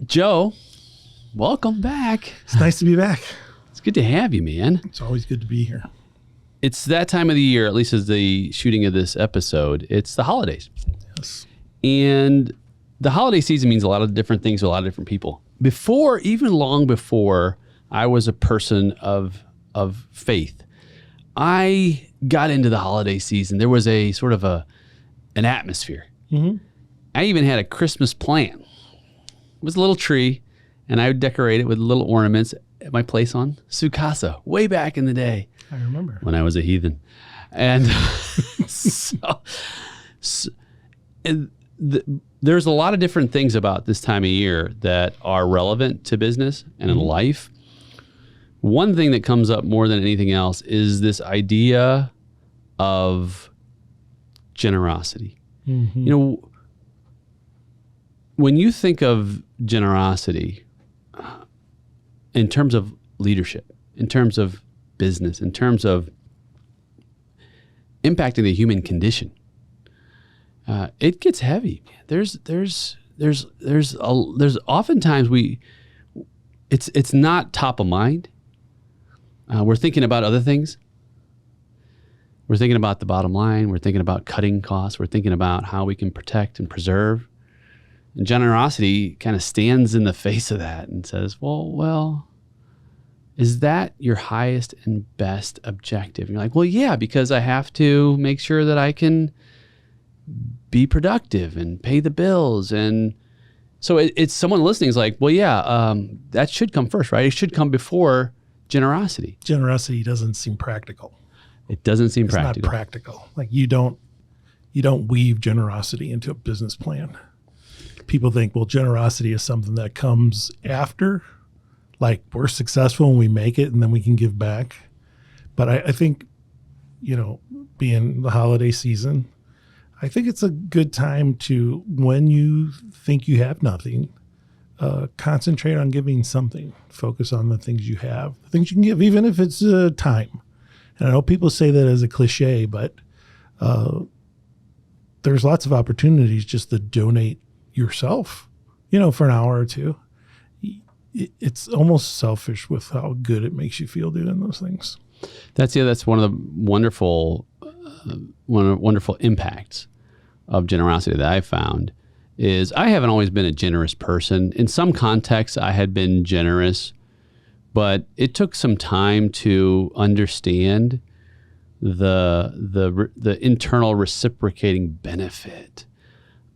Joe, welcome back. It's nice to be back. It's good to have you, man. It's always good to be here. It's that time of the year, at least as the shooting of this episode, it's the holidays. Yes. And the holiday season means a lot of different things to a lot of different people. Even long before I was a person of faith, I got into the holiday season. There was a sort of an atmosphere. Mm-hmm. I even had a Christmas plan. It was a little tree, and I would decorate it with little ornaments at my place on Sukasa way back in the day. I remember. When I was a heathen. And there's a lot of different things about this time of year that are relevant to business and in life. One thing that comes up more than anything else is this idea of generosity. Mm-hmm. You know, when you think of generosity in terms of leadership, in terms of business, in terms of impacting the human condition, it gets heavy. There's oftentimes it's not top of mind. We're thinking about other things. We're thinking about the bottom line. We're thinking about cutting costs. We're thinking about how we can protect and preserve. And generosity kind of stands in the face of that and says, well, is that your highest and best objective? And you're like, well, yeah, because I have to make sure that I can be productive and pay the bills. And so it's someone listening is like, well, yeah, that should come first, right? It should come before generosity. Generosity doesn't seem practical. It doesn't seem practical. It's not practical. Like you don't weave generosity into a business plan. People think, well, generosity is something that comes after, like we're successful and we make it and then we can give back. But I think, being the holiday season, I think it's a good time to, when you think you have nothing, concentrate on giving something. Focus on the things you have, the things you can give, even if it's time. And I know people say that as a cliche, but there's lots of opportunities just to donate yourself, for an hour or two. It's almost selfish with how good it makes you feel doing those things. That's one of the wonderful impacts of generosity that I found is I haven't always been a generous person. In some contexts, I had been generous, but it took some time to understand the internal reciprocating benefit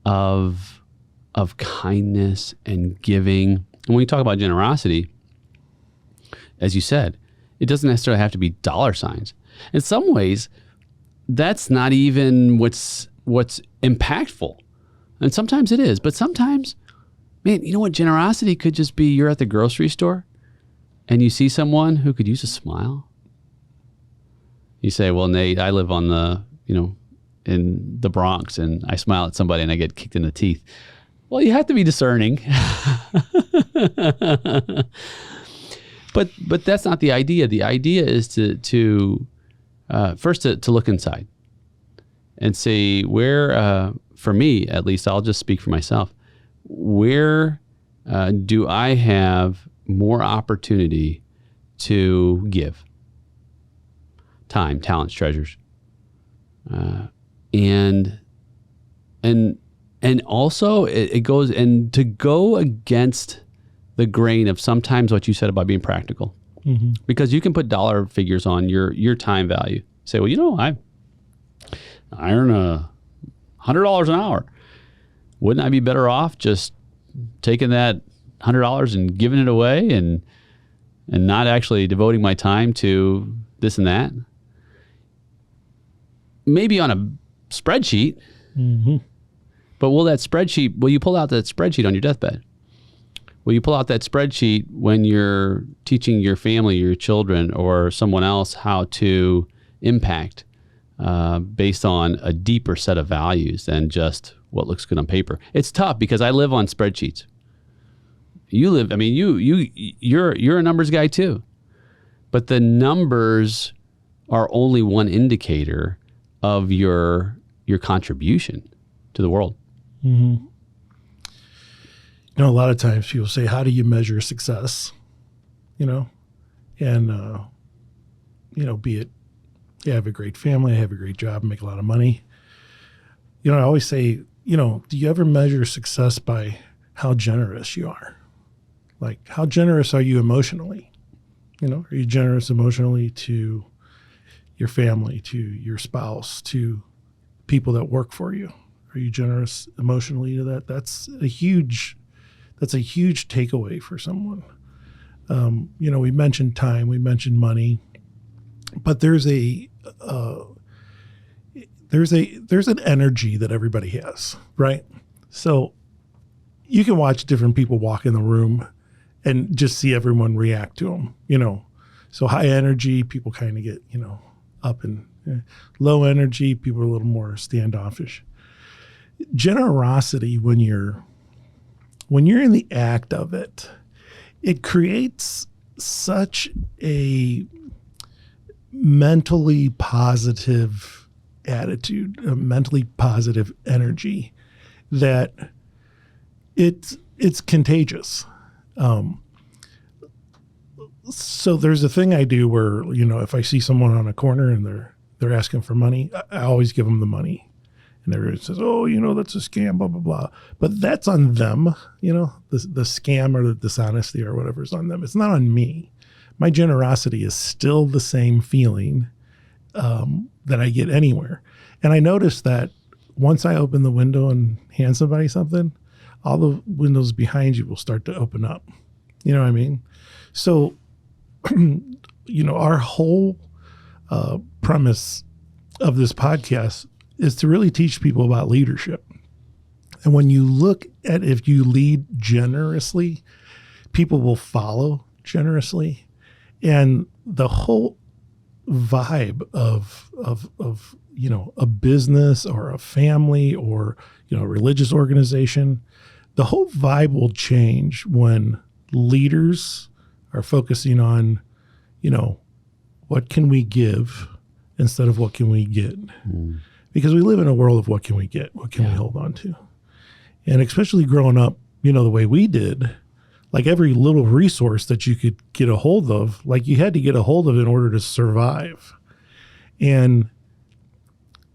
of kindness and giving. And when we talk about generosity, as you said, it doesn't necessarily have to be dollar signs. In some ways, that's not even what's impactful. And sometimes it is, but sometimes, man, you know what? Generosity could just be you're at the grocery store and you see someone who could use a smile. You say, well, Nate, I live on in the Bronx and I smile at somebody and I get kicked in the teeth. Well, you have to be discerning. But that's not the idea. The idea is to first to look inside and see where, for me at least, I'll just speak for myself, where do I have more opportunity to give? Time, talents, treasures. And also it goes, and to go against the grain of sometimes what you said about being practical, because you can put dollar figures on your time value. Say, well, I earn $100 an hour. Wouldn't I be better off just taking that $100 and giving it away and not actually devoting my time to this and that? Maybe on a spreadsheet. But will you pull out that spreadsheet on your deathbed? Will you pull out that spreadsheet when you're teaching your family, your children, or someone else how to impact based on a deeper set of values than just what looks good on paper? It's tough because I live on spreadsheets. You're a numbers guy too. But the numbers are only one indicator of your contribution to the world. a lot of times people say, how do you measure success? And, be it, I have a great family, I have a great job, make a lot of money. I always say, do you ever measure success by how generous you are? Like, how generous are you emotionally? Are you generous emotionally to your family, to your spouse, to people that work for you? Are you generous emotionally to that? That's a huge takeaway for someone. We mentioned time, we mentioned money, but there's an energy that everybody has, right? So you can watch different people walk in the room and just see everyone react to them, So high energy, people kind of get, up, and low energy, people are a little more standoffish. Generosity, when you're in the act of it, it creates such a mentally positive attitude, a mentally positive energy that it's contagious. So there's a thing I do where, if I see someone on a corner and they're asking for money, I always give them the money. And everyone says, oh, that's a scam, blah, blah, blah. But that's on them, the scam or the dishonesty or whatever is on them. It's not on me. My generosity is still the same feeling that I get anywhere. And I noticed that once I open the window and hand somebody something, all the windows behind you will start to open up. You know what I mean? So, our whole premise of this podcast is to really teach people about leadership. And when you look at, if you lead generously, people will follow generously. And the whole vibe of a business or a family or, a religious organization, the whole vibe will change when leaders are focusing on, what can we give instead of what can we get? Mm. Because we live in a world of what can we get? What can we hold on to? And especially growing up, the way we did, like every little resource that you could get a hold of, like you had to get a hold of in order to survive. And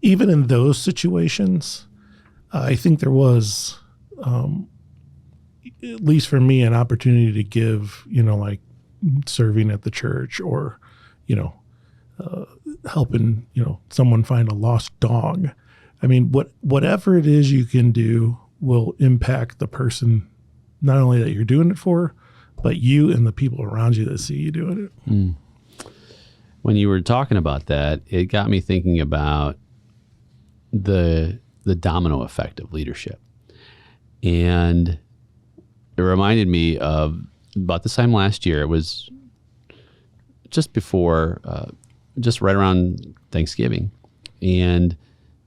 even in those situations, I think there was, at least for me, an opportunity to give, like serving at the church or, helping, someone find a lost dog. I mean, whatever it is you can do will impact the person, not only that you're doing it for, but you and the people around you that see you doing it. Mm. When you were talking about that, it got me thinking about the domino effect of leadership. And it reminded me of about this time last year. It was just before, just right around Thanksgiving. And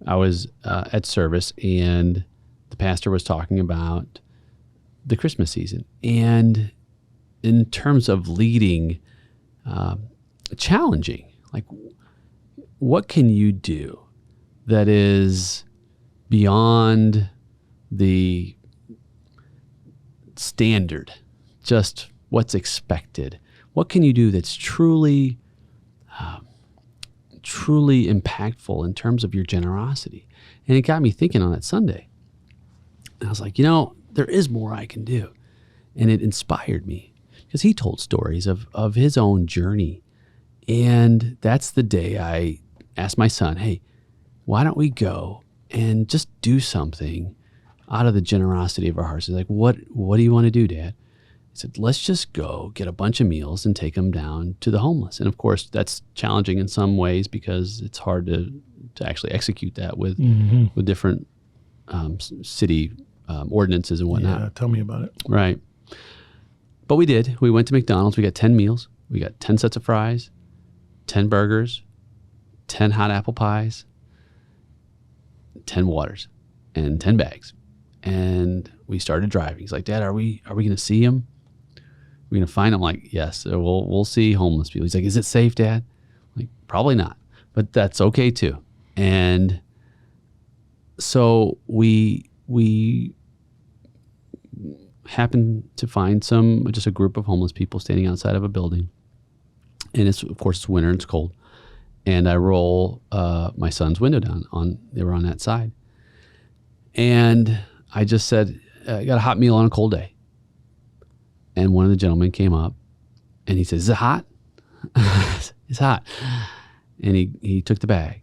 I was at service, and the pastor was talking about the Christmas season. And in terms of leading, challenging, like what can you do that is beyond the standard, just what's expected? What can you do that's truly impactful in terms of your generosity? And it got me thinking on that Sunday. And I was like, there is more I can do. And it inspired me because he told stories of his own journey. And that's the day I asked my son, hey, why don't we go and just do something out of the generosity of our hearts? He's like, what do you want to do, Dad? I said, let's just go get a bunch of meals and take them down to the homeless. And of course, that's challenging in some ways because it's hard to actually execute that with different city ordinances and whatnot. Yeah, tell me about it. Right. But we did. We went to McDonald's. We got 10 meals. We got 10 sets of fries, 10 burgers, 10 hot apple pies, 10 waters, and 10 bags. And we started driving. He's like, Dad, are we going to see him? We're going to find him? I'm like, yes, we'll see homeless people. He's like, is it safe, Dad? I'm like, probably not, but that's okay too. And so we happened to find just a group of homeless people standing outside of a building. And it's, of course, it's winter and it's cold. And I roll my son's window down. They were on that side. And I just said, I got a hot meal on a cold day. And one of the gentlemen came up and he says, is it hot? It's hot. And he took the bag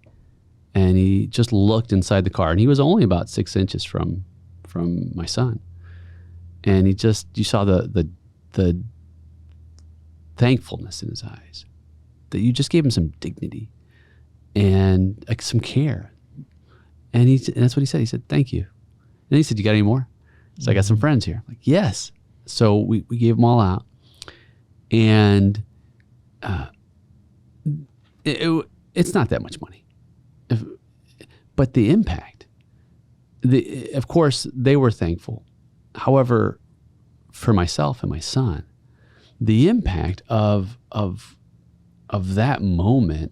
and he just looked inside the car. And he was only about 6 inches from my son. And you saw the thankfulness in his eyes that you just gave him some dignity and like some care. And that's what he said. He said, thank you. And he said, you got any more? So I got some friends here. Like, yes. So we gave them all out. And it's not that much money. But the impact, of course, they were thankful. However, for myself and my son, the impact of that moment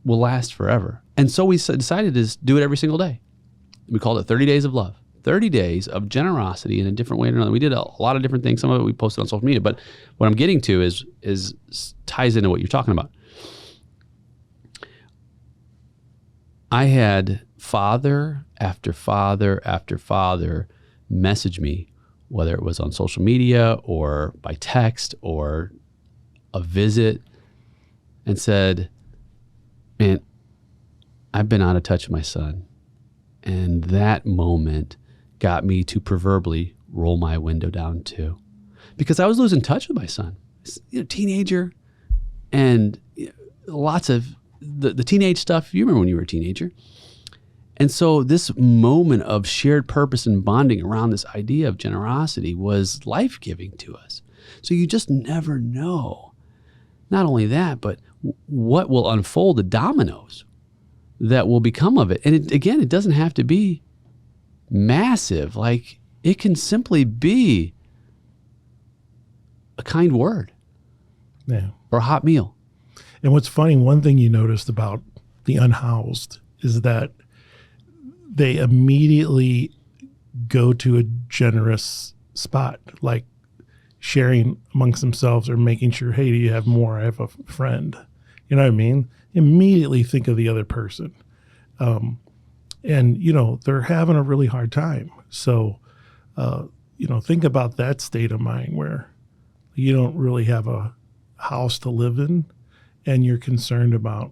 will last forever. And so we decided to do it every single day. We called it 30 Days of Love. 30 days of generosity in a different way or another. We did a lot of different things. Some of it we posted on social media. But what I'm getting to is ties into what you're talking about. I had father after father after father message me, whether it was on social media or by text or a visit, and said, man, I've been out of touch with my son. And that moment got me to proverbially roll my window down too. Because I was losing touch with my son. Teenager, and lots of the teenage stuff. You remember when you were a teenager. And so this moment of shared purpose and bonding around this idea of generosity was life-giving to us. So you just never know. Not only that, but what will unfold, the dominoes that will become of it. And it doesn't have to be massive. Like, it can simply be a kind word, or a hot meal. And what's funny, one thing you noticed about the unhoused is that they immediately go to a generous spot, like sharing amongst themselves or making sure, hey, do you have more? I have a friend. You know what I mean? Immediately think of the other person. And, they're having a really hard time. So, think about that state of mind where you don't really have a house to live in and you're concerned about,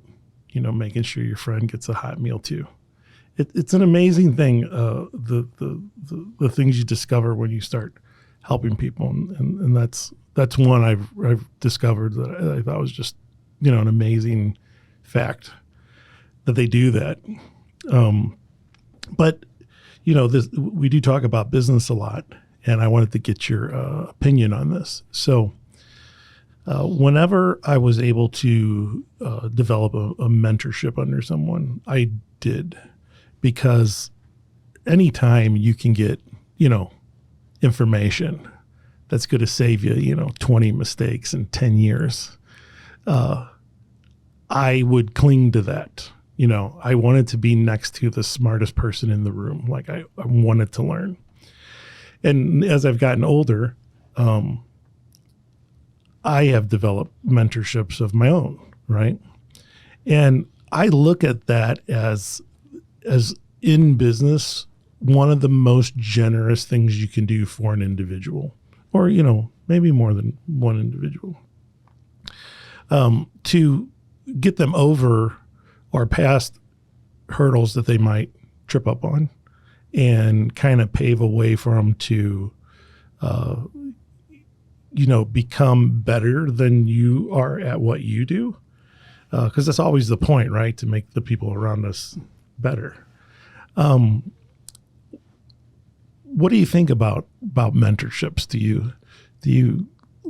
making sure your friend gets a hot meal too. It's an amazing thing, the things you discover when you start helping people. And that's one I've discovered that I thought was just, an amazing fact that they do that. But we do talk about business a lot, and I wanted to get your opinion on this. So whenever I was able to develop a mentorship under someone, I did, because anytime you can get, information that's going to save you, 20 mistakes in 10 years, I would cling to that. I wanted to be next to the smartest person in the room. Like I wanted to learn. And as I've gotten older, I have developed mentorships of my own, right? And I look at that as in business, one of the most generous things you can do for an individual, or, maybe more than one individual, to get them over or past hurdles that they might trip up on, and kind of pave a way for them to, become better than you are at what you do. Because that's always the point, right? To make the people around us better. What do you think about mentorships? Do you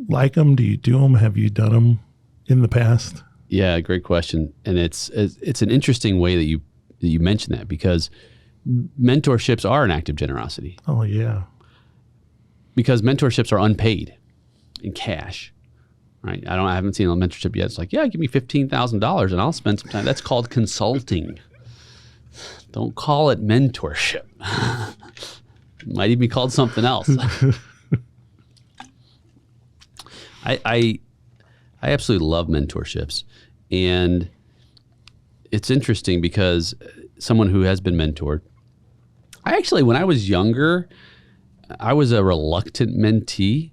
like them? Do you do them? Have you done them in the past? Yeah, great question. And it's an interesting way that you mention that, because mentorships are an act of generosity. Oh, yeah. Because mentorships are unpaid in cash, right? I haven't seen a mentorship yet. It's like, yeah, give me $15,000 and I'll spend some time. That's called consulting. Don't call it mentorship. It might even be called something else. I absolutely love mentorships. And it's interesting because someone who has been mentored, when I was younger, I was a reluctant mentee,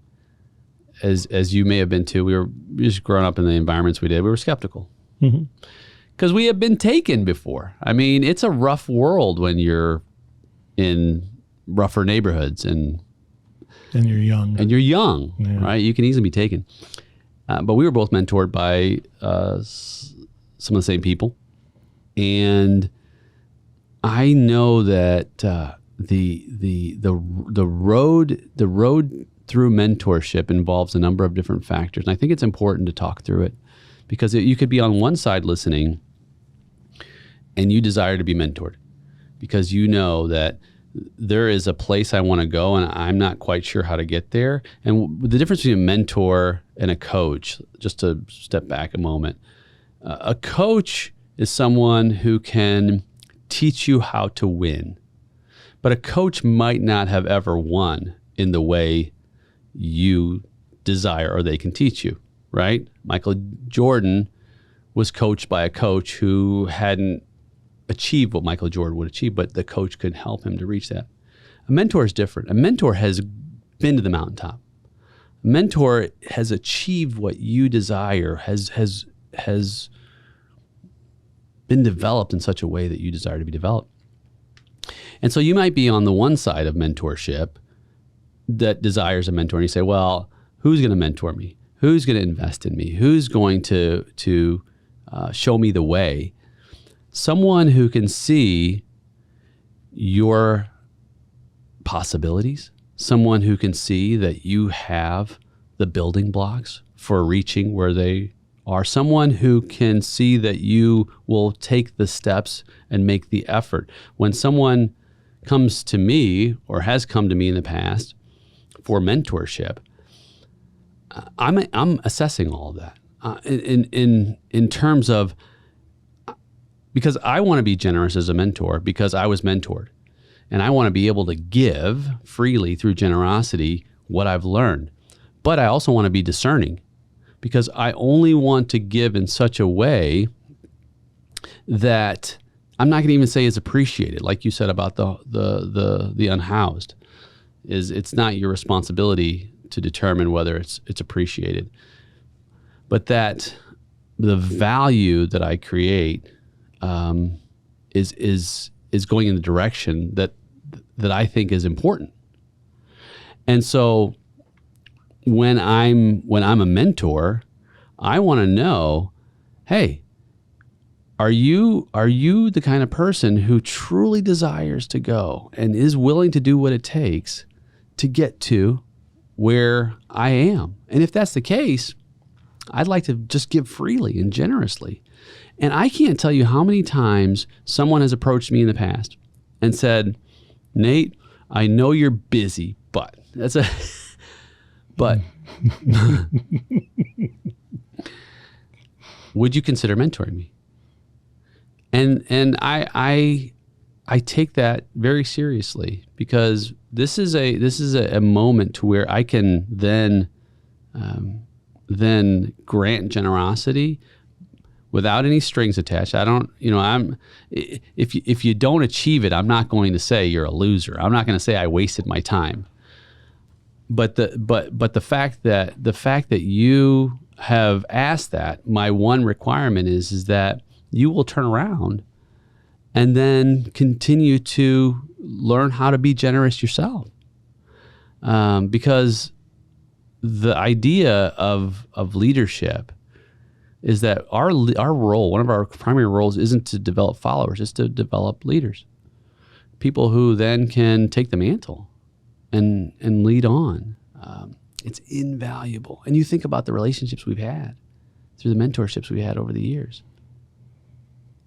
as you may have been too. We were just growing up in the environments we did. We were skeptical because we have been taken before. I mean, it's a rough world when you're in rougher neighborhoods and you're young. Yeah. Right? You can easily be taken. But we were both mentored by some of the same people. And I know that the road through mentorship involves a number of different factors. And I think it's important to talk through it because you could be on one side listening and you desire to be mentored because you know that there is a place I want to go and I'm not quite sure how to get there. And the difference between a mentor and a coach, just to step back a moment, a coach is someone who can teach you how to win. But a coach might not have ever won in the way you desire or they can teach you, right? Michael Jordan was coached by a coach who hadn't achieved what Michael Jordan would achieve, but the coach could help him to reach that. A mentor is different. A mentor has been to the mountaintop. A mentor has achieved what you desire, has been developed in such a way that you desire to be developed. And so you might be on the one side of mentorship that desires a mentor, and you say, well, who's going to mentor me? Who's going to invest in me? Who's going to show me the way? Someone who can see your possibilities, someone who can see that you have the building blocks for reaching where they are, someone who can see that you will take the steps and make the effort. When someone comes to me or has come to me in the past for mentorship, I'm assessing all of that in terms of, because I want to be generous as a mentor because I was mentored, and I want to be able to give freely through generosity what I've learned. But I also want to be discerning because I only want to give in such a way that I'm not going to even say is appreciated. Like you said about the unhoused, it's not your responsibility to determine whether it's appreciated, but that the value that I create is going in the direction that I think is important. And so when I'm a mentor, I want to know, hey, are you the kind of person who truly desires to go and is willing to do what it takes to get to where I am? And if that's the case, I'd like to just give freely and generously. And I can't tell you how many times someone has approached me in the past and said, Nate, I know you're busy, but would you consider mentoring me? And I take that very seriously because this is a moment to where I can then grant generosity without any strings attached. I don't, if you don't achieve it, I'm not going to say you're a loser. I'm not going to say I wasted my time. But the fact that you have asked that, my one requirement is that you will turn around and then continue to learn how to be generous yourself. Because the idea of leadership is that our role, one of our primary roles, isn't to develop followers, it's to develop leaders. People who then can take the mantle and lead on. It's invaluable. And you think about the relationships we've had through the mentorships we had over the years.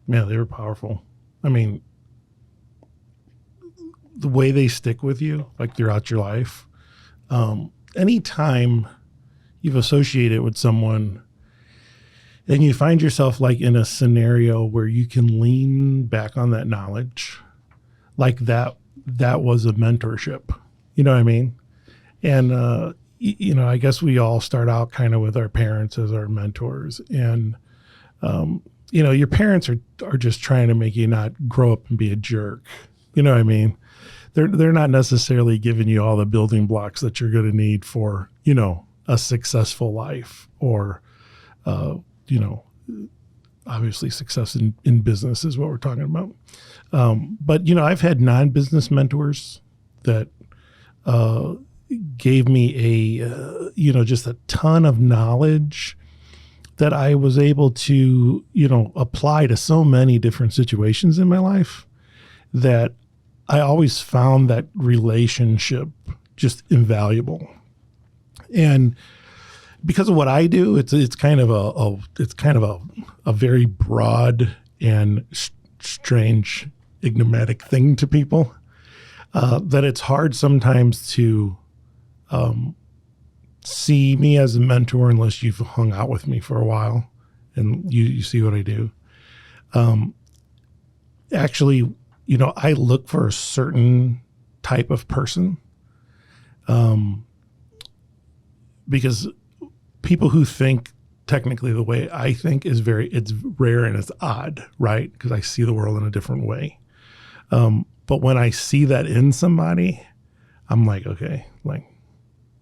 Yeah, they were powerful. I mean, the way they stick with you, like throughout your life, anytime you've associated with someone and you find yourself like in a scenario where you can lean back on that knowledge, like that was a mentorship. You know what I mean? And I guess we all start out kind of with our parents as our mentors, and your parents are just trying to make you not grow up and be a jerk. You know what I mean? They're not necessarily giving you all the building blocks that you're going to need for, a successful life, or, obviously success in business is what we're talking about. But I've had non-business mentors that gave me just a ton of knowledge that I was able to, apply to so many different situations in my life, that I always found that relationship just invaluable. And because of what I do, it's kind of a very broad and strange, enigmatic thing to people, that it's hard sometimes to see me as a mentor unless you've hung out with me for a while and you see what I do. Actually, I look for a certain type of person, because people who think technically the way I think it's rare and it's odd, right? Because I see the world in a different way. But when I see that in somebody, I'm like, okay,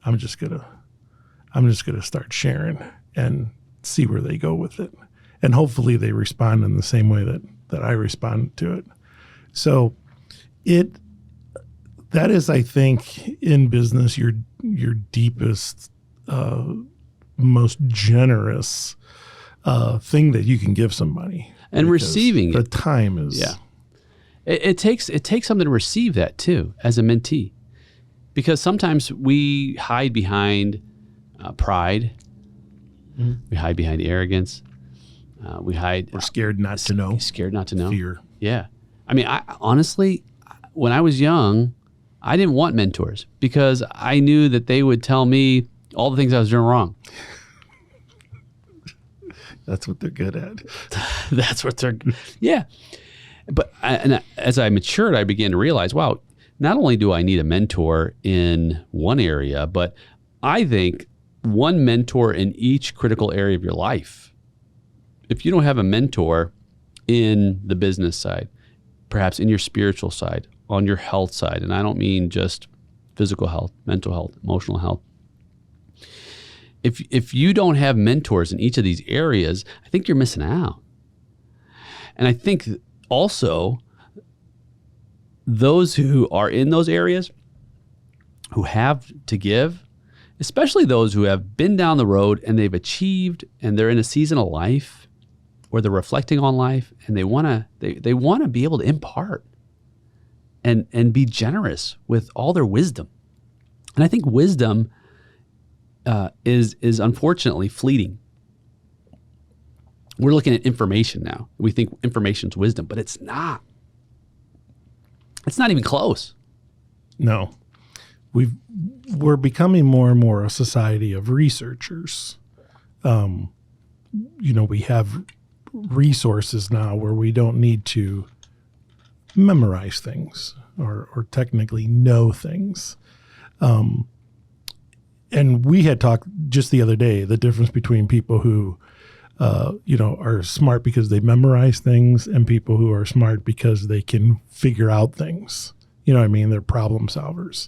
I'm just gonna start sharing and see where they go with it, and hopefully they respond in the same way that I respond to it. So that is, I think, in business, your deepest, most generous thing that you can give somebody. And receiving the time is, yeah. It takes something to receive that too, as a mentee, because sometimes we hide behind pride, we hide behind arrogance, we're scared not to know. Scared not to know. Fear. Yeah. I mean, honestly, when I was young, I didn't want mentors because I knew that they would tell me all the things I was doing wrong. That's what they're good at. That's what they're, yeah. But as I matured, I began to realize, wow, not only do I need a mentor in one area, but I think one mentor in each critical area of your life. If you don't have a mentor in the business side, perhaps in your spiritual side, on your health side, and I don't mean just physical health, mental health, emotional health. If you don't have mentors in each of these areas, I think you're missing out. And I think also those who are in those areas, who have to give, especially those who have been down the road and they've achieved and they're in a season of life where they're reflecting on life and they want to be able to impart and be generous with all their wisdom. And I think wisdom is unfortunately fleeting. We're looking at information now. We think information's wisdom, but it's not. It's not even close. No. We're becoming more and more a society of researchers. We have resources now where we don't need to memorize things or technically know things. And we had talked just the other day, the difference between people who, are smart because they memorize things and people who are smart because they can figure out things. You know what I mean? They're problem solvers.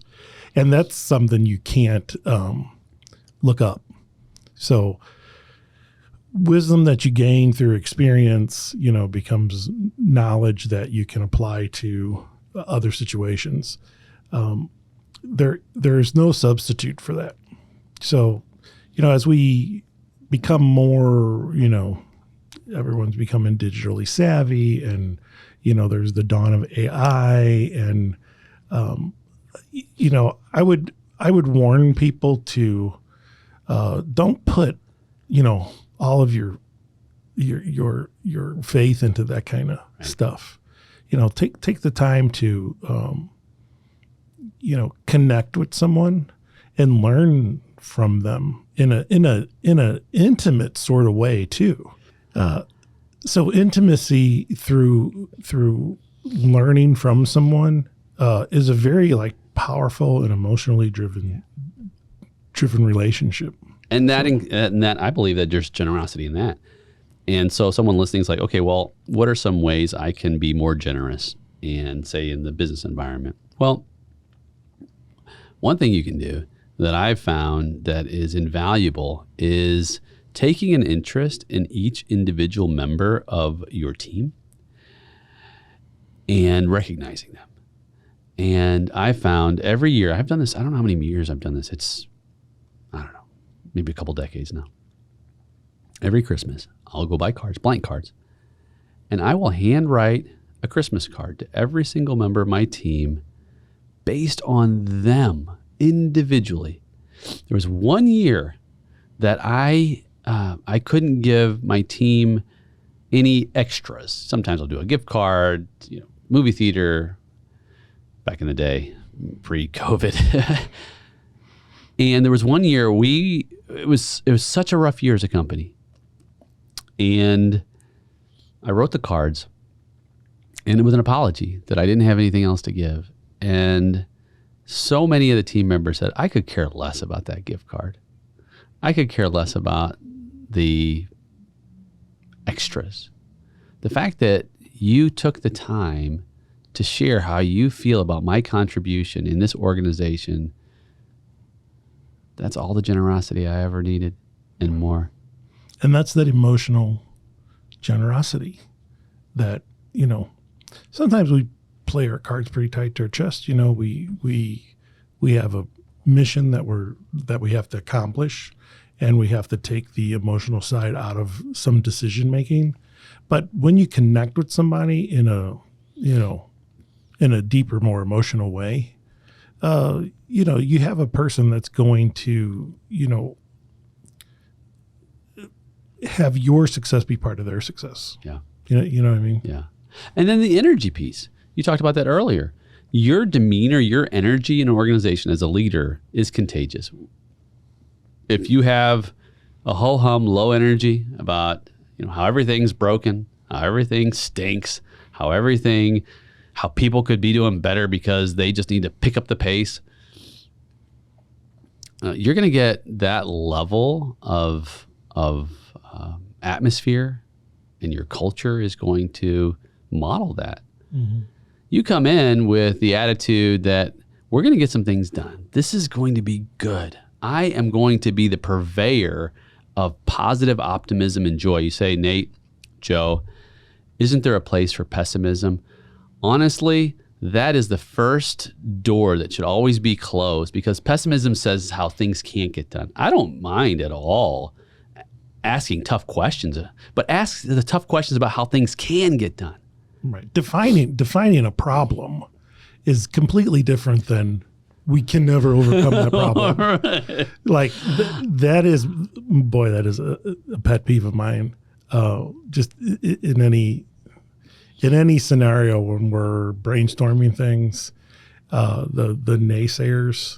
And that's something you can't look up. So wisdom that you gain through experience, becomes knowledge that you can apply to other situations. There's no substitute for that. So, as we become more, everyone's becoming digitally savvy, and, there's the dawn of AI, and, I would warn people to don't put, all of your faith into that kind of stuff. Take the time to, connect with someone and learn from them in a intimate sort of way too. So intimacy through learning from someone is a very powerful and emotionally driven driven relationship. And that I believe that there's generosity in that. And so someone listening is like, okay, well, what are some ways I can be more generous and say in the business environment? Well, one thing you can do that I've found that is invaluable is taking an interest in each individual member of your team and recognizing them. And I found every year, I've done this, I don't know how many years I've done this. It's, I don't know, maybe a couple decades now. Every Christmas, I'll go buy cards, blank cards, and I will handwrite a Christmas card to every single member of my team based on them individually. There was one year that I couldn't give my team any extras. Sometimes I'll do a gift card, movie theater, back in the day, pre-COVID. And there was one year it was such a rough year as a company. And I wrote the cards, and it was an apology that I didn't have anything else to give. And so many of the team members said, I could care less about that gift card. I could care less about the extras. The fact that you took the time to share how you feel about my contribution in this organization, that's all the generosity I ever needed and more. And that's that emotional generosity that, sometimes we play our cards pretty tight to our chest. We have a mission that we have to accomplish, and we have to take the emotional side out of some decision making. But when you connect with somebody in a deeper, more emotional way, you have a person that's going to, have your success be part of their success. Yeah. You know what I mean? Yeah. And then the energy piece. You talked about that earlier. Your demeanor, your energy in an organization as a leader is contagious. If you have a ho-hum, low energy about, how everything's broken, how everything stinks, how people could be doing better because they just need to pick up the pace, you're going to get that level of atmosphere, and your culture is going to model that. Mm-hmm. You come in with the attitude that we're going to get some things done. This is going to be good. I am going to be the purveyor of positive optimism and joy. You say, Nate, Joe, isn't there a place for pessimism? Honestly, that is the first door that should always be closed, because pessimism says how things can't get done. I don't mind at all asking tough questions, but ask the tough questions about how things can get done. Right. Defining a problem is completely different than we can never overcome that problem. Right. Like that is a pet peeve of mine. Just in any scenario when we're brainstorming things, the naysayers,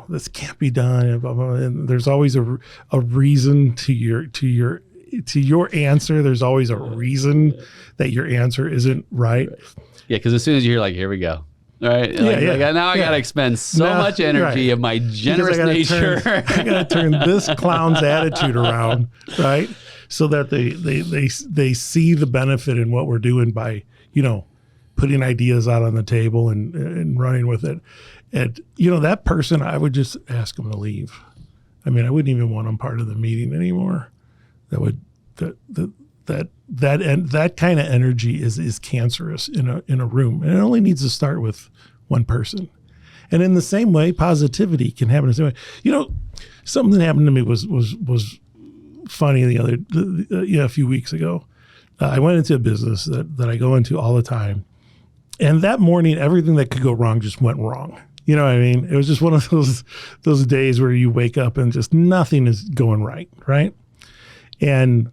this can't be done. Blah, blah, blah. And there's always a reason to your answer. There's always a reason that your answer isn't right. Yeah, because as soon as you hear here we go. All right. Now I got to expend so much energy of my generous nature. I got to turn this clown's attitude around, right? So that they see the benefit in what we're doing by, putting ideas out on the table and running with it. And, that person, I would just ask them to leave. I mean, I wouldn't even want them part of the meeting anymore. That kind of energy is cancerous in a room, and it only needs to start with one person. And in the same way, positivity can happen the same way. Something that happened to me was funny a few weeks ago. I went into a business that I go into all the time, and that morning everything that could go wrong just went wrong. You know what I mean? It was just one of those days where you wake up and just nothing is going right? And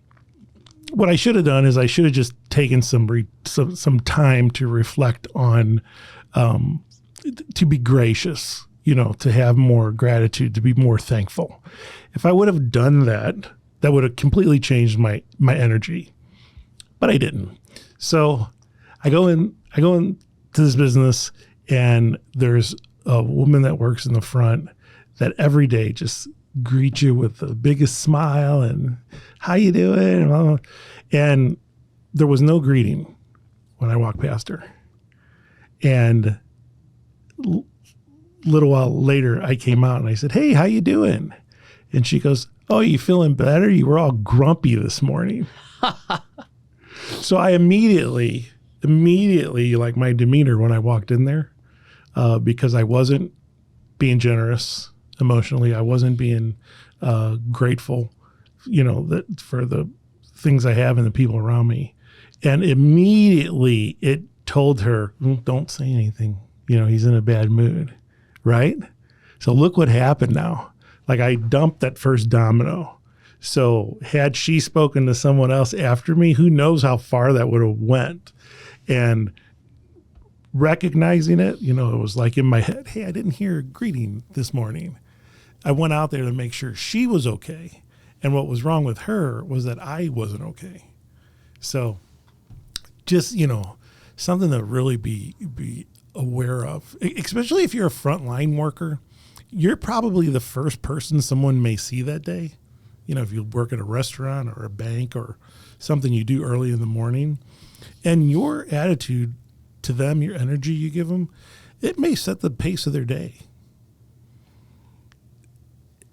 what I should have done is I should have just taken some time to reflect on, to be gracious, to have more gratitude, to be more thankful. If I would have done that would have completely changed my energy, but I didn't. So I go into this business, and there's a woman that works in the front that every day just greet you with the biggest smile and how you doing? And blah, blah. And there was no greeting when I walked past her. And little while later, I came out and I said, "Hey, how you doing?" And she goes, "Oh, you feeling better? You were all grumpy this morning." So I immediately, like my demeanor when I walked in there, because I wasn't being generous emotionally, I wasn't being grateful, that for the things I have and the people around me. And immediately it told her, "Don't say anything. He's in a bad mood." Right? So look what happened now. Like I dumped that first domino. So had she spoken to someone else after me, who knows how far that would have went. And recognizing it, it was like in my head, hey, I didn't hear a greeting this morning. I went out there to make sure she was okay. And what was wrong with her was that I wasn't okay. So just, something to really be aware of, especially if you're a frontline worker. You're probably the first person someone may see that day. If you work at a restaurant or a bank or something you do early in the morning, and your attitude to them, your energy you give them, it may set the pace of their day.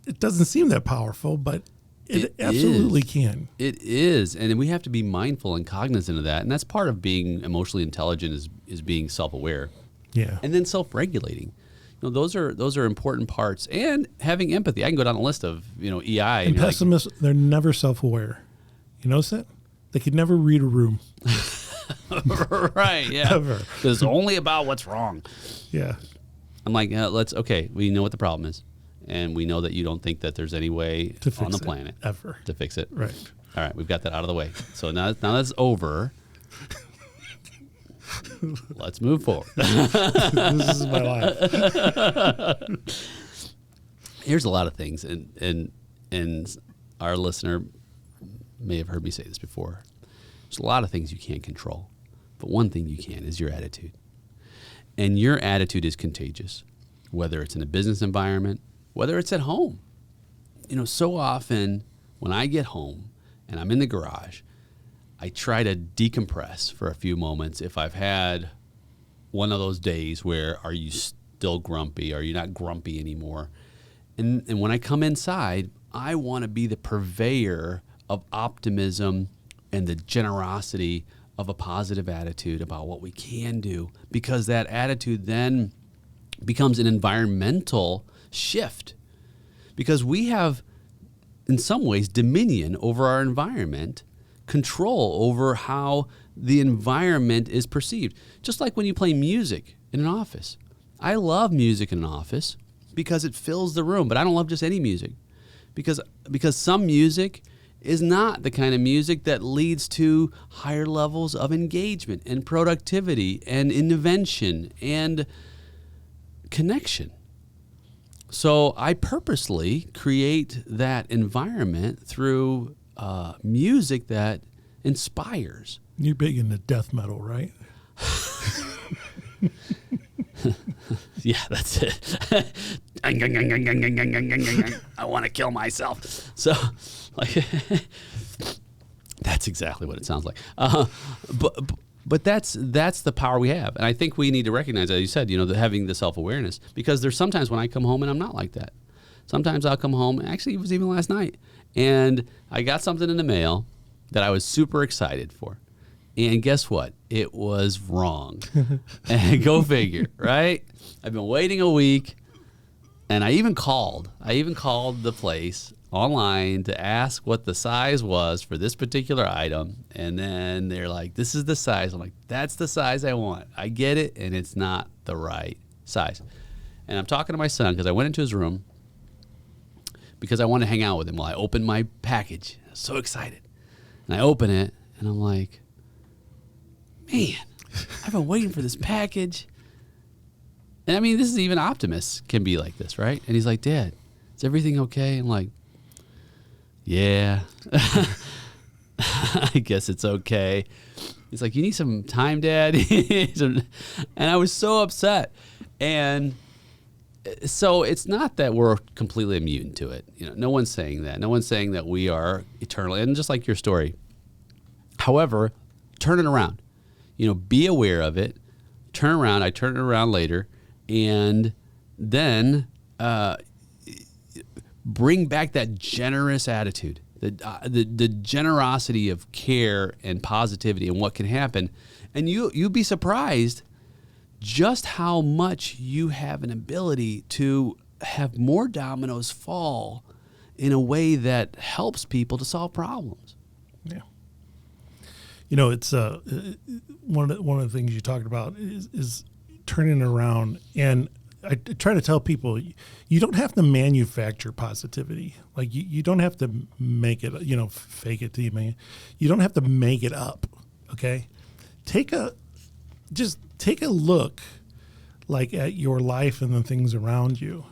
It doesn't seem that powerful, but it absolutely can. It is. And we have to be mindful and cognizant of that. And that's part of being emotionally intelligent is being self-aware. Yeah. And then self-regulating. Those are important parts. And having empathy. I can go down a list of, EI. And pessimists, they're never self-aware. You notice that? They could never read a room. Right, yeah. Ever. It's only about what's wrong. Yeah. I'm like, we know what the problem is. And we know that you don't think that there's any way on the planet ever to fix it. Right. All right, we've got that out of the way. So now that's over. Let's move forward. This is my life. Here's a lot of things, and our listener may have heard me say this before. There's a lot of things you can't control, but one thing you can is your attitude. And your attitude is contagious, whether it's in a business environment, whether it's at home. So often when I get home and I'm in the garage, I try to decompress for a few moments. If I've had one of those days where, are you still grumpy? Are you not grumpy anymore? And when I come inside, I want to be the purveyor of optimism and the generosity of a positive attitude about what we can do, because that attitude then becomes an environmental shift, because we have, in some ways, dominion over our environment, control over how the environment is perceived. Just like when you play music in an office. I love music in an office because it fills the room, but I don't love just any music, because some music is not the kind of music that leads to higher levels of engagement and productivity and invention and connection. So I purposely create that environment through music that inspires. You're big into death metal, right? Yeah, that's it. I want to kill myself. So, that's exactly what it sounds like. But that's the power we have, and I think we need to recognize, as you said, having the self-awareness, because there's sometimes when I come home and I'm not like that. Sometimes I'll come home. Actually, it was even last night, and I got something in the mail that I was super excited for. And guess what? It was wrong. And go figure, right? I've been waiting a week, and I even called the place online to ask what the size was for this particular item. And then they're like, this is the size. I'm like, that's the size I want. I get it, and it's not the right size. And I'm talking to my son because I went into his room because I wanted to hang out with him while I opened my package. I was so excited. And I open it, and I'm like, man, I've been waiting for this package. And I mean, this is even optimists can be like this, right? And he's like, Dad, is everything okay? I'm like, yeah, I guess it's okay. He's like, you need some time, Dad? And I was so upset. And So it's not that we're completely immune to it. No one's saying that. No one's saying that we are eternal. And just like your story. However, turn it around. Be aware of it. Turn around. I turn it around later, and then bring back that generous attitude, the generosity of care and positivity, and what can happen. And you'd be surprised just how much you have an ability to have more dominoes fall in a way that helps people to solve problems. Yeah. It's one of the things you talked about is turning around. And I try to tell people, you don't have to manufacture positivity. Like you don't have to make it, fake it till you make it. You don't have to make it up. Okay. Take a look like at your life and the things around you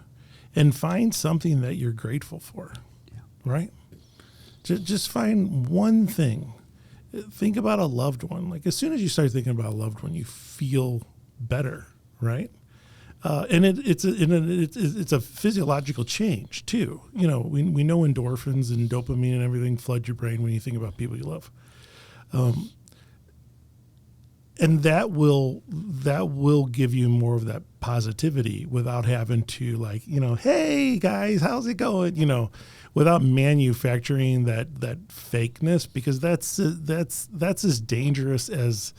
and find something that you're grateful for. Yeah. Right. Just find one thing. Think about a loved one. Like as soon as you start thinking about a loved one, you feel better. Right. And it's a physiological change too. We know endorphins and dopamine and everything flood your brain when you think about people you love. And that will give you more of that positivity without having to hey guys, how's it going? Without manufacturing that fakeness, because that's as dangerous as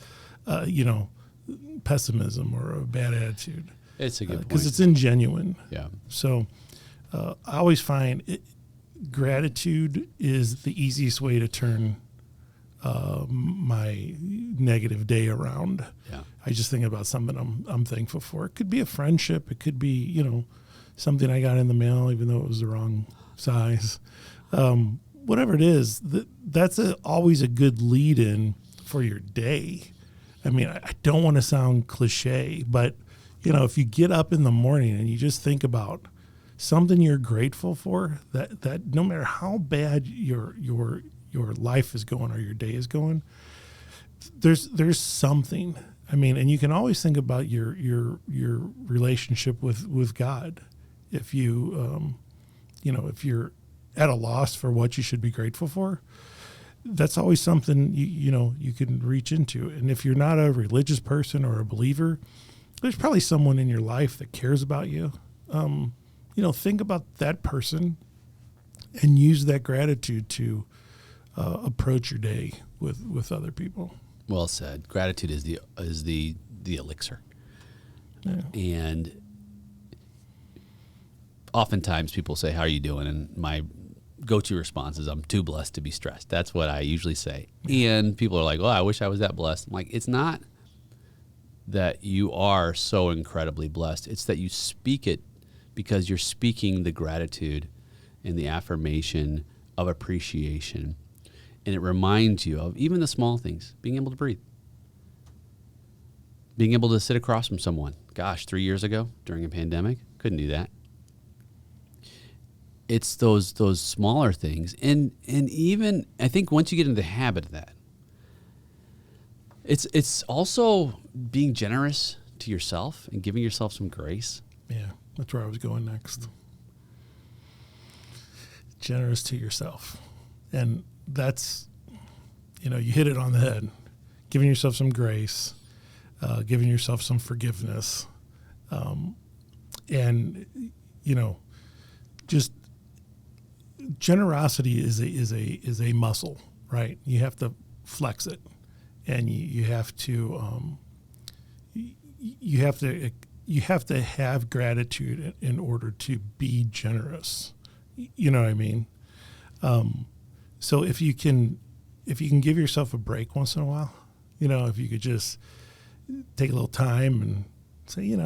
pessimism or a bad attitude. It's a good point. Because it's ingenuine. Yeah. So I always find gratitude is the easiest way to turn my negative day around. Yeah. I just think about something I'm thankful for. It could be a friendship. It could be, something I got in the mail, even though it was the wrong size. Whatever it is, that's always a good lead in for your day. I mean, I don't want to sound cliche, but if you get up in the morning and you just think about something you're grateful for, that no matter how bad your life is going or your day is going, there's something. I mean, and you can always think about your relationship with God. If you if you're at a loss for what you should be grateful for, that's always something you can reach into. And if you're not a religious person or a believer, there's probably someone in your life that cares about you. Think about that person and use that gratitude to approach your day with other people. Well said. Gratitude is the elixir. Yeah. And oftentimes people say, "How are you doing?" And my go-to response is, "I'm too blessed to be stressed." That's what I usually say. And people are like, "Well, I wish I was that blessed." I'm like, it's not that you are so incredibly blessed. It's that you speak it because you're speaking the gratitude and the affirmation of appreciation. And it reminds you of even the small things, being able to breathe, being able to sit across from someone. Gosh, 3 years ago during a pandemic, couldn't do that. It's those smaller things. And even, I think once you get into the habit of that, it's also being generous to yourself and giving yourself some grace. Yeah, that's where I was going next. Generous to yourself. And that's, you hit it on the head. Giving yourself some grace, giving yourself some forgiveness. And, just generosity is a muscle, right? You have to flex it. And you have to have gratitude in order to be generous. You know what I mean? So if you can give yourself a break once in a while, if you could just take a little time and say, I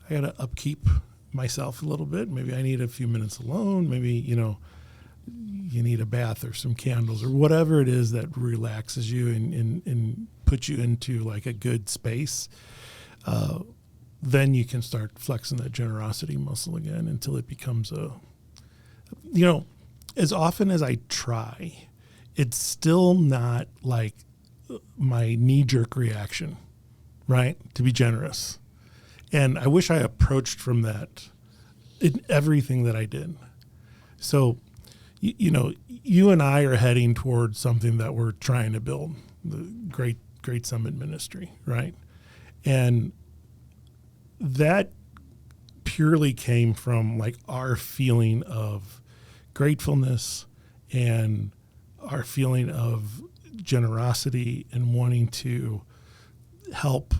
got to upkeep myself a little bit. Maybe I need a few minutes alone. Maybe, you need a bath or some candles or whatever it is that relaxes you and puts you into like a good space. Then you can start flexing that generosity muscle again until it becomes as often as I try, it's still not like my knee-jerk reaction, right? To be generous. And I wish I approached from that in everything that I did. So, you and I are heading towards something that we're trying to build, the Great Summit Ministry, right? And that purely came from like our feeling of gratefulness and our feeling of generosity and wanting to help,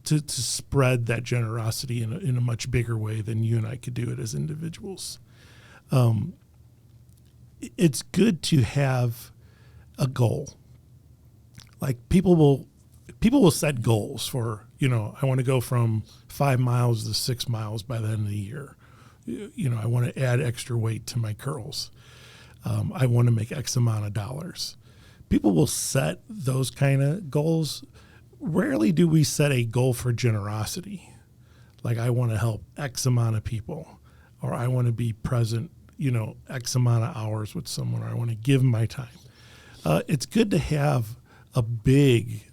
to spread that generosity in a much bigger way than you and I could do it as individuals. It's good to have a goal. Like people will set goals for, I want to go from 5 miles to 6 miles by the end of the year. I want to add extra weight to my curls. I want to make X amount of dollars. People will set those kind of goals. Rarely do we set a goal for generosity. Like I want to help X amount of people, or I want to be present, X amount of hours with someone, or I want to give my time. It's good to have a big,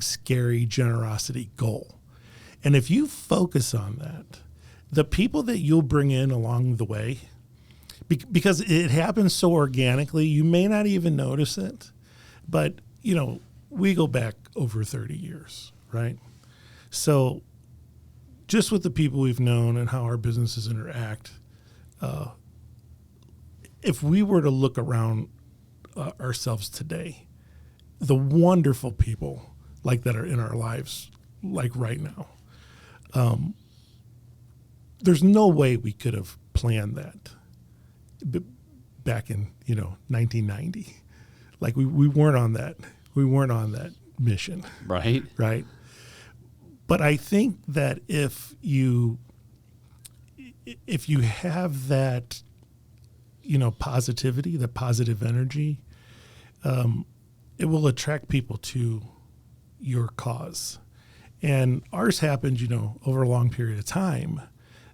scary generosity goal. And if you focus on that, the people that you'll bring in along the way, because it happens so organically, you may not even notice it. But, we go back over 30 years, right? So just with the people we've known and how our businesses interact, if we were to look around ourselves today, the wonderful people that are in our lives, right now, there's no way we could have planned that back in 1990. We weren't on that mission, right. But I think that if you have that positivity, that positive energy, it will attract people to your cause. And ours happened, over a long period of time,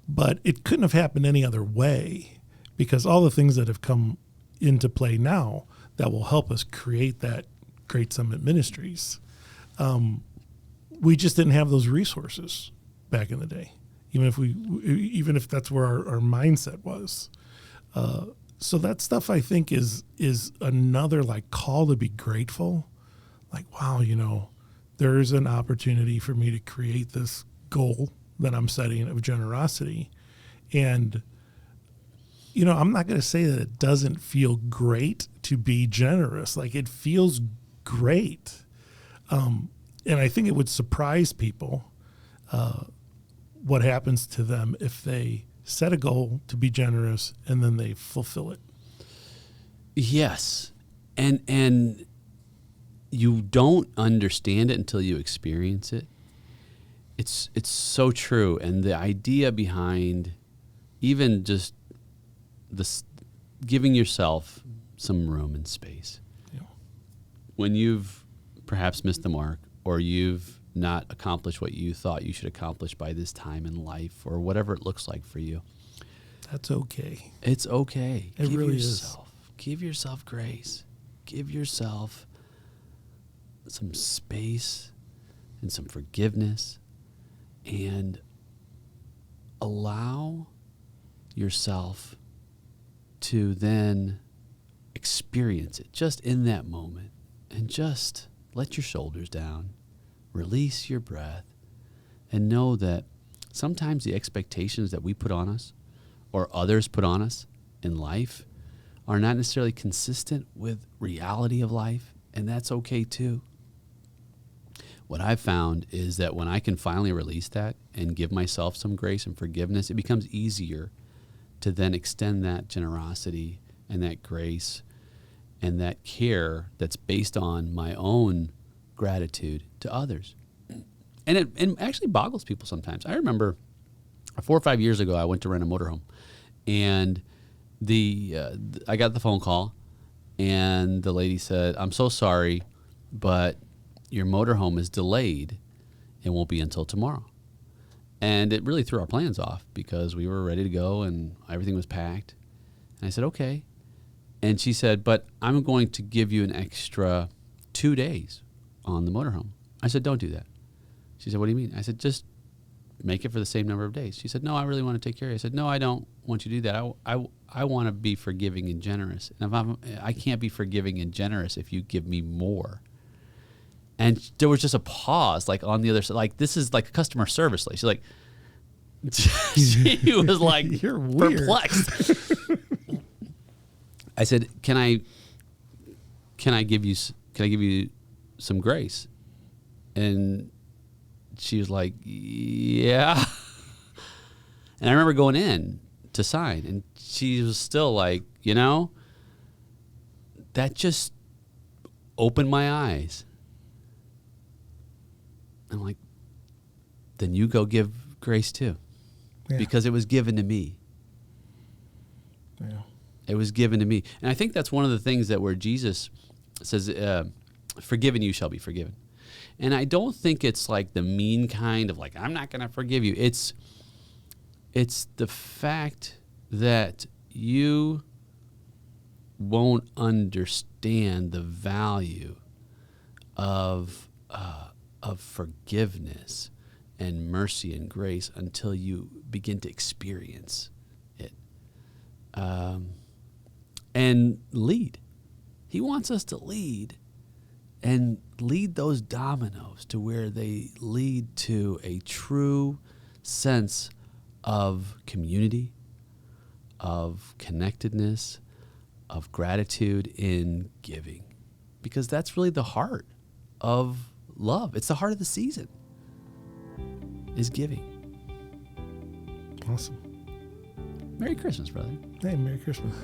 but it couldn't have happened any other way, because all the things that have come into play now that will help us create that Great Summit Ministries, we just didn't have those resources back in the day, even if that's where our mindset was. So that stuff, I think, is another call to be grateful. Wow, there is an opportunity for me to create this goal that I'm setting of generosity. And, I'm not going to say that it doesn't feel great to be generous. It feels great. And I think it would surprise people what happens to them if they set a goal to be generous and then they fulfill it. Yes. And you don't understand it until you experience it. It's so true. And the idea behind even just this, giving yourself some room and space. Yeah. When you've perhaps missed the mark, or you've not accomplished what you thought you should accomplish by this time in life, or whatever it looks like for you. That's okay. It's okay. It really is. Give yourself grace. Give yourself some space and some forgiveness, and allow yourself to then experience it just in that moment, and just let your shoulders down, release your breath, and know that sometimes the expectations that we put on us or others put on us in life are not necessarily consistent with reality of life, and that's okay too. What I've found is that when I can finally release that and give myself some grace and forgiveness, it becomes easier to then extend that generosity and that grace and that care that's based on my own gratitude to others. And it actually boggles people sometimes. I remember 4 or 5 years ago, I went to rent a motorhome, and I got the phone call, and the lady said, "I'm so sorry, but your motorhome is delayed and won't be until tomorrow." And it really threw our plans off, because we were ready to go and everything was packed. And I said, "Okay." And she said, "But I'm going to give you an extra 2 days on the motorhome." I said, "Don't do that." She said, "What do you mean?" I said, "Just make it for the same number of days. She said, no, I really want to take care of you. I said, no, I don't want you to do that. I want to be forgiving and generous. And I can't be forgiving and generous if you give me more. And there was just a pause, like on the other side, like this is like customer service. Like she's like, she was like You're weird. perplexed. I said, can I give you some grace? And she was like, yeah. And I remember going in to sign, and she was still like, that just opened my eyes. I'm like, then you go give grace too. Yeah. Because it was given to me. Yeah. It was given to me. And I think that's one of the things that where Jesus says, forgiven you shall be forgiven. And I don't think it's like the mean kind of like, I'm not going to forgive you. It's the fact that you won't understand the value of forgiveness and mercy and grace until you begin to experience it. And lead. He wants us to lead and lead those dominoes to where they lead to a true sense of community, of connectedness, of gratitude in giving. Because that's really the heart of love. It's the heart of the season, is giving. Awesome. Merry Christmas, brother. Hey, Merry Christmas.